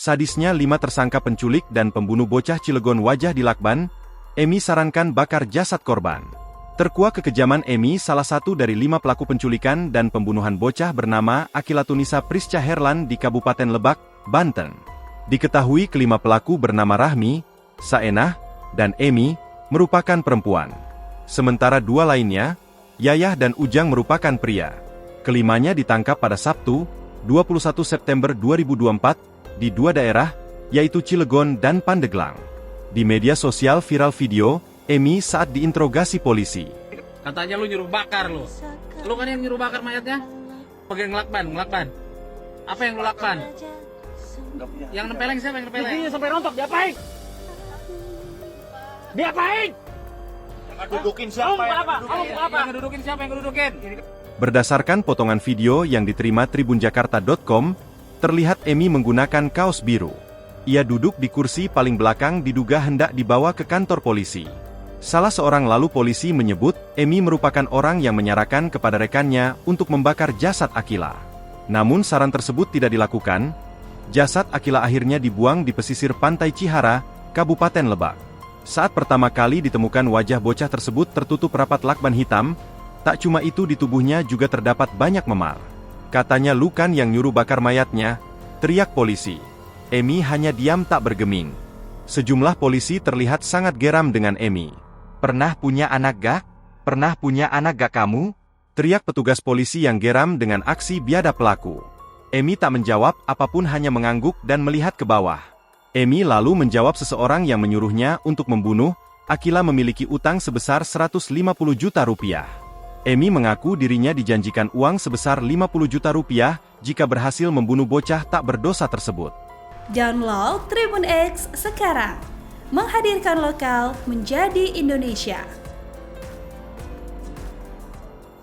Sadisnya 5 tersangka penculik dan pembunuh bocah Cilegon Wajah di Lakban, Emi sarankan bakar jasad korban. Terkuak kekejaman Emi, salah satu dari 5 pelaku penculikan dan pembunuhan bocah bernama Akila Tunisa Prisca Herlan di Kabupaten Lebak, Banten. Diketahui kelima pelaku bernama Rahmi, Saenah, dan Emi, merupakan perempuan. Sementara 2 lainnya, Yayah dan Ujang merupakan pria. Kelimanya ditangkap pada Sabtu, 21 September 2024, di 2 daerah, yaitu Cilegon dan Pandeglang. Di media sosial viral video, Emi saat diinterogasi polisi. Katanya lu nyuruh bakar lu. Lu kan yang nyuruh bakar mayatnya? Pegang ngelakban. Apa yang lu lakban? Yang nempeleng siapa yang nempeleng? Iya sampai rontok, diapain? Diapain? Dudukin siapa Yang ngedudukin? Berdasarkan potongan video yang diterima tribunjakarta.com, terlihat Emi menggunakan kaos biru. Ia duduk di kursi paling belakang diduga hendak dibawa ke kantor polisi. Salah seorang lalu polisi menyebut, Emi merupakan orang yang menyarankan kepada rekannya untuk membakar jasad Akila. Namun saran tersebut tidak dilakukan. Jasad Akila akhirnya dibuang di pesisir Pantai Cihara, Kabupaten Lebak. Saat pertama kali ditemukan wajah bocah tersebut tertutup rapat lakban hitam, tak cuma itu di tubuhnya juga terdapat banyak memar. Katanya Lukan yang nyuruh bakar mayatnya, teriak polisi. Emi hanya diam tak bergeming. Sejumlah polisi terlihat sangat geram dengan Emi. Pernah punya anak gak? Pernah punya anak gak kamu? Teriak petugas polisi yang geram dengan aksi biadab pelaku. Emi tak menjawab apapun, hanya mengangguk dan melihat ke bawah. Emi lalu menjawab seseorang yang menyuruhnya untuk membunuh, Akila memiliki utang sebesar 150 juta rupiah. Emi mengaku dirinya dijanjikan uang sebesar 50 juta rupiah jika berhasil membunuh bocah tak berdosa tersebut. Download Tribun X sekarang, menghadirkan lokal menjadi Indonesia.